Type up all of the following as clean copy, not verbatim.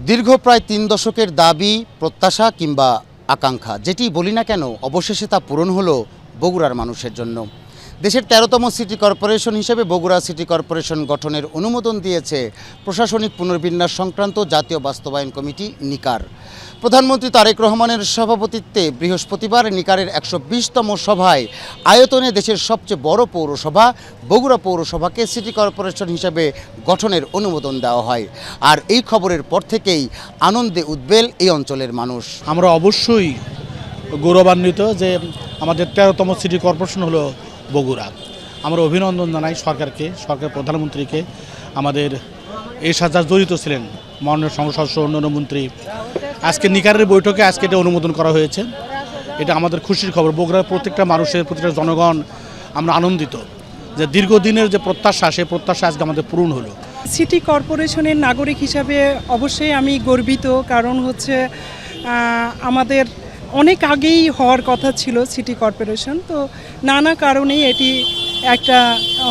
দীর্ঘ প্রায় ৩ দশকের দাবি, প্রত্যাশা কিংবা আকাঙ্ক্ষা যেটি বলি না কেন, অবশেষে তা পূরণ হলো বগুড়ার মানুষের জন্য। দেশের ১৩তম সিটি কর্পোরেশন হিসেবে বগুড়া সিটি কর্পোরেশন গঠনের অনুমোদন দিয়েছে প্রশাসনিক পুনর্বিন্যাস সংক্রান্ত জাতীয় বাস্তবায়ন কমিটি নিকার। প্রধানমন্ত্রী তারেক রহমানের সভাপতিত্বে বৃহস্পতিবার নিকারের ১২০তম সভায় আয়তনে দেশের সবচেয়ে বড় পৌরসভা বগুড়া পৌরসভাকে সিটি কর্পোরেশন হিসেবে গঠনের অনুমোদন দেওয়া হয়। আর এই খবরের পর থেকেই আনন্দে উদ্বেল এই অঞ্চলের মানুষ। আমরা অবশ্যই গৌরবান্বিত যে আমাদের ১৩তম সিটি কর্পোরেশন হলো বগুড়া। আমরা অভিনন্দন জানাই সরকারকে, সরকার প্রধানমন্ত্রীকে, আমাদের এই সাথে জড়িত ছিলেন মাননীয় সংসদ সদস্য, অন্যান্য মন্ত্রী। আজকে নিকারের বৈঠকে আজকে এটা অনুমোদন করা হয়েছে। এটা আমাদের খুশির খবর। বগুড়ার প্রত্যেকটা মানুষের, প্রত্যেকটা জনগণ আমরা আনন্দিত যে দীর্ঘদিনের যে প্রত্যাশা, সেই প্রত্যাশা আজকে আমাদের পূরণ হলো। সিটি কর্পোরেশনের নাগরিক হিসাবে অবশ্যই আমি গর্বিত, কারণ হচ্ছে আমাদের অনেক আগেই হওয়ার কথা ছিল সিটি কর্পোরেশন, তো নানা কারণেই এটি একটা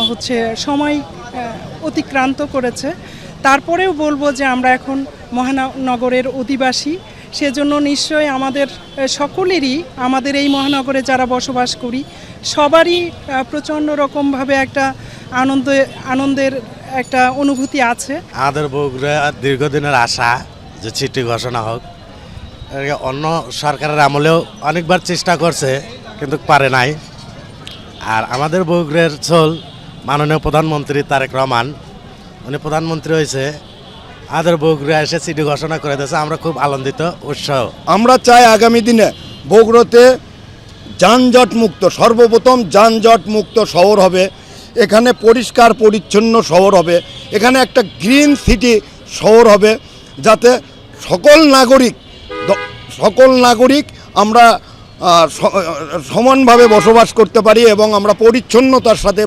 হচ্ছে সময় অতিক্রান্ত করেছে। তারপরেও বলবো যে আমরা এখন মহানগরের অধিবাসী, সেজন্য নিশ্চয়ই আমাদের সকলেরই, আমাদের এই মহানগরে যারা বসবাস করি সবারই প্রচণ্ড রকমভাবে একটা আনন্দের একটা অনুভূতি আছে। আমাদের বগুড়া দীর্ঘদিনের আশা যে সিটি ঘোষণা হোক। অন্য সরকারের আমলেও অনেকবার চেষ্টা করছে কিন্তু পারে নাই। আর আমাদের বগুড়ার চল মাননীয় প্রধানমন্ত্রী তারেক রহমান, উনি প্রধানমন্ত্রী হয়েছে, আমাদের বগুড়া এসে সিটি ঘোষণা করে দিয়েছে। আমরা খুব আনন্দিত, উৎসাহ। আমরা চাই আগামী দিনে বগুড়াতে যানজট মুক্ত, সর্বপ্রথম যানজট মুক্ত শহর হবে, এখানে পরিষ্কার পরিচ্ছন্ন শহর হবে, এখানে একটা গ্রিন সিটি শহর হবে, যাতে সকল নাগরিক আমরা সমানভাবে বসবাস করতে পারি এবং আমরা পরিচ্ছন্নতার সাথে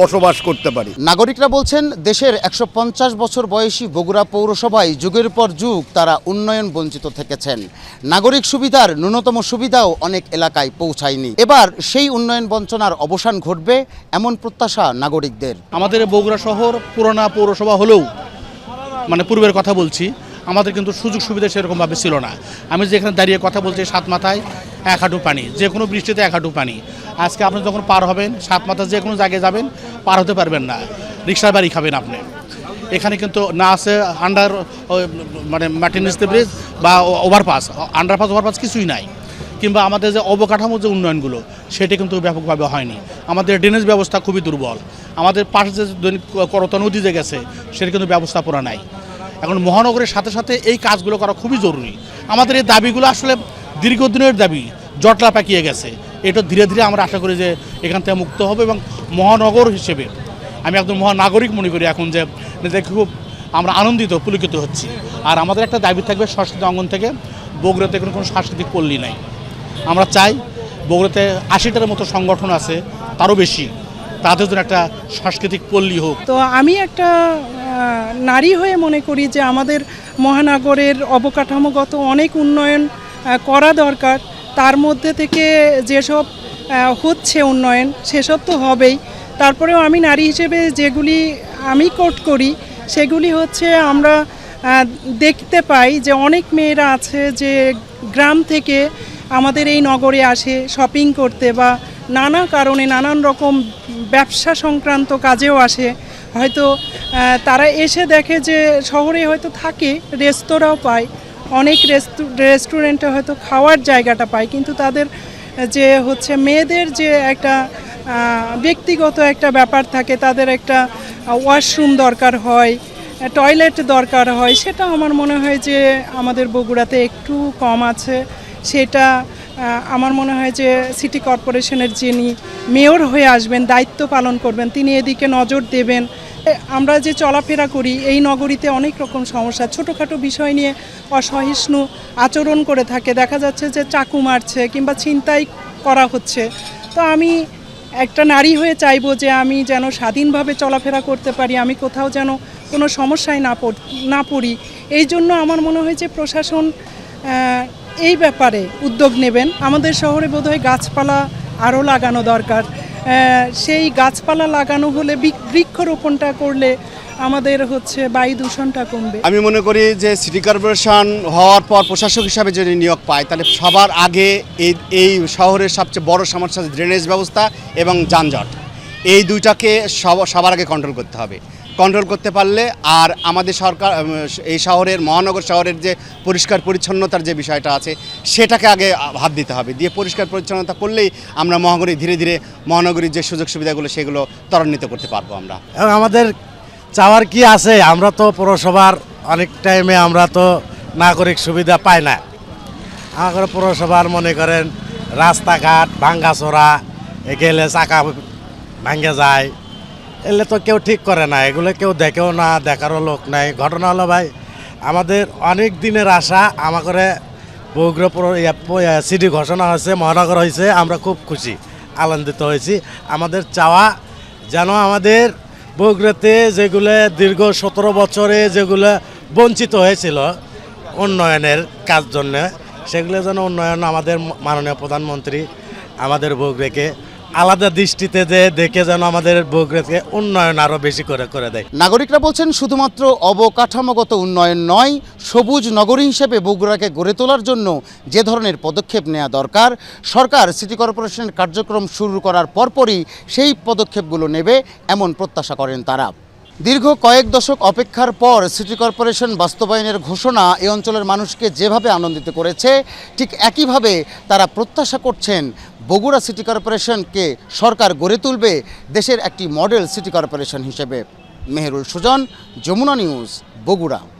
বসবাস করতে পারি। নাগরিকরা বলছেন, দেশের ১৫০ বছর বয়সী বগুড়া পৌরসভায় যুগের পর যুগ তারা উন্নয়ন বঞ্চিত থেকেছেন। নাগরিক সুবিধার ন্যূনতম সুবিধাও অনেক এলাকায় পৌঁছায়নি। এবার সেই উন্নয়ন বঞ্চনার অবসান ঘটবে এমন প্রত্যাশা নাগরিকদের। আমাদের বগুড়া শহর পুরোনো পৌরসভা হলেও, মানে পূর্বের কথা বলছি, আমাদের কিন্তু সুযোগ সুবিধা সেরকমভাবে ছিল না। আমি যেখানে দাঁড়িয়ে কথা বলছি, ৭ মাথায় ১ হাঁটু পানি, যে কোনো বৃষ্টিতে ১ হাঁটু পানি। আজকে আপনি যখন পার হবেন, ৭ মাথায় যে কোনো জায়গায় যাবেন, পার হতে পারবেন না, রিক্সার বাড়ি খাবেন আপনি। এখানে কিন্তু না আছে মানে মার্টিনেজ ব্রিজ বা ওভারপাস, ওভারপাস কিছুই নাই। কিংবা আমাদের যে অবকাঠামোর যে উন্নয়নগুলো, সেটা কিন্তু ব্যাপকভাবে হয়নি। আমাদের ড্রেনেজ ব্যবস্থা খুবই দুর্বল। আমাদের পাশে যে করতা নদী যে গেছে, সেটা কিন্তু ব্যবস্থাপনা নাই। এখন মহানগরের সাথে সাথে এই কাজগুলো করা খুবই জরুরি। আমাদের এই দাবিগুলো আসলে দীর্ঘদিনের দাবি, জটলা পাকিয়ে গেছে। এটা ধীরে ধীরে আমরা আশা করি যে এখান থেকে মুক্ত হবে এবং মহানগর হিসেবে আমি একদম মহানাগরিক মনে করি এখন, যে খুব আমরা আনন্দিত, পুলকিত হচ্ছি। আর আমাদের একটা দাবি থাকবে, সংস্কৃতি অঙ্গন থেকে বগুড়াতে কোনো সাংস্কৃতিক পল্লী নাই। আমরা চাই বগুড়াতে ৮০টার মতো সংগঠন আছে, তারও বেশি, তাদের জন্য একটা সাংস্কৃতিক পল্লী হোক। তো আমি একটা নারী হয়ে মনে করি যে আমাদের মহানগরের অবকাঠামোগত অনেক উন্নয়ন করা দরকার। তার মধ্যে থেকে যেসব হচ্ছে উন্নয়ন, সেসব তো হবেই। তারপরেও আমি নারী হিসেবে যেগুলি আমি কোট করি, সেগুলি হচ্ছে আমরা দেখতে পাই যে অনেক মেয়েরা আছে যে গ্রাম থেকে আমাদের এই নগরে আসে শপিং করতে, বা নানা কারণে নানান রকম ব্যবসা সংক্রান্ত কাজেও আসে। হয়তো তারা এসে দেখে যে শহরে হয়তো থাকে, রেস্তোরাঁও পায়, অনেক রেস্টুরেন্টে হয়তো খাওয়ার জায়গাটা পায়, কিন্তু তাদের যে হচ্ছে মেয়েদের যে একটা ব্যক্তিগত একটা ব্যাপার থাকে, তাদের একটা ওয়াশরুম দরকার হয়, টয়লেট দরকার হয়, সেটা আমার মনে হয় যে আমাদের বগুড়াতে একটু কম আছে। সেটা আমার মনে হয় যে সিটি কর্পোরেশনের যিনি মেয়র হয়ে আসবেন, দায়িত্ব পালন করবেন, তিনি এদিকে নজর দেবেন। আমরা যে চলাফেরা করি এই নগরীতে অনেক রকম সমস্যা, ছোটোখাটো বিষয় নিয়ে অসহিষ্ণু আচরণ করে থাকে, দেখা যাচ্ছে যে চাকু মারছে কিংবা ছিনতাই করা হচ্ছে। তো আমি একটা নারী হয়ে চাইবো যে আমি যেন স্বাধীনভাবে চলাফেরা করতে পারি, আমি কোথাও যেন কোনো সমস্যায় না পড়ি। এই জন্য আমার মনে হয় যে প্রশাসন এই ব্যাপারে উদ্যোগ নেবেন। আমাদের শহরে বোধহয় গাছপালা আরও লাগানো দরকার। সেই গাছপালা লাগানো হলে, বৃক্ষরোপণটা করলে আমাদের বায়ু দূষণটা কমবে। আমি মনে করি যে সিটি কর্পোরেশন হওয়ার পর প্রশাসক হিসাবে যদি নিয়োগ পায় তাহলে সবার আগে এই শহরের সবচেয়ে বড় সমস্যা ড্রেনেজ ব্যবস্থা এবং যানজট, এই দুইটাকে সবার আগে কন্ট্রোল করতে হবে। কন্ট্রোল করতে পারলে আর আমাদের সরকার এই শহরের মহানগর শহরের যে পরিষ্কার পরিচ্ছন্নতার যে বিষয়টা আছে সেটাকে আগে হাত দিতে হবে, দিয়ে পরিষ্কার পরিচ্ছন্নতা করলেই আমরা ধীরে ধীরে মহানগরীর যে সুযোগ সুবিধাগুলো সেগুলো ত্বরান্বিত করতে পারবো আমরা। এবং আমাদের চাওয়ার কি আছে, আমরা তো পৌরসভার অনেক টাইমে আমরা তো নাগরিক সুবিধা পাই না। আমাদের পৌরসভার মনে করেন রাস্তাঘাট ভাঙ্গাচোরা, গেলে চাকা ভাঙ্গে যায়, এলে তো কেউ ঠিক করে না, এগুলো কেউ দেখেও না, দেখারও লোক নাই। ঘটনা হলো ভাই, আমাদের অনেক দিনের আশা আমাদের বগুড়া সিটি ঘোষণা হয়েছে, মহানগর হয়েছে, আমরা খুব খুশি আনন্দিত হয়েছি। আমাদের চাওয়া যেন আমাদের বগুড়াতে যেগুলো দীর্ঘ 17 বছরে যেগুলো বঞ্চিত হয়েছিল উন্নয়নের কাজ জন্য, সেগুলো যেন উন্নয়ন আমাদের মাননীয় প্রধানমন্ত্রী আমাদের বগুড়াকে আলাদা দৃষ্টিতে যে দেখে যেন আমাদের বগুড়াকে উন্নয়ন আরও বেশি করে দেয়। নাগরিকরা বলছেন শুধুমাত্র অবকাঠামোগত উন্নয়ন নয়, সবুজ নগরী হিসেবে বগুড়াকে গড়ে তোলার জন্য যে ধরনের পদক্ষেপ নেওয়া দরকার, সরকার সিটি কর্পোরেশনের কার্যক্রম শুরু করার পরপরই সেই পদক্ষেপগুলো নেবে এমন প্রত্যাশা করেন তারা। দীর্ঘ কয়েক দশক অপেক্ষার পর সিটি কর্পোরেশন বাস্তবায়নের ঘোষণা এই অঞ্চলের মানুষকে যেভাবে আনন্দিত করেছে, ঠিক একইভাবে তারা প্রত্যাশা করছেন বগুড়া সিটি কর্পোরেশনকে সরকার গড়ে তুলবে দেশের একটি মডেল সিটি কর্পোরেশন হিসেবে। মেহেরুল সুজন, যমুনা নিউজ, বগুড়া।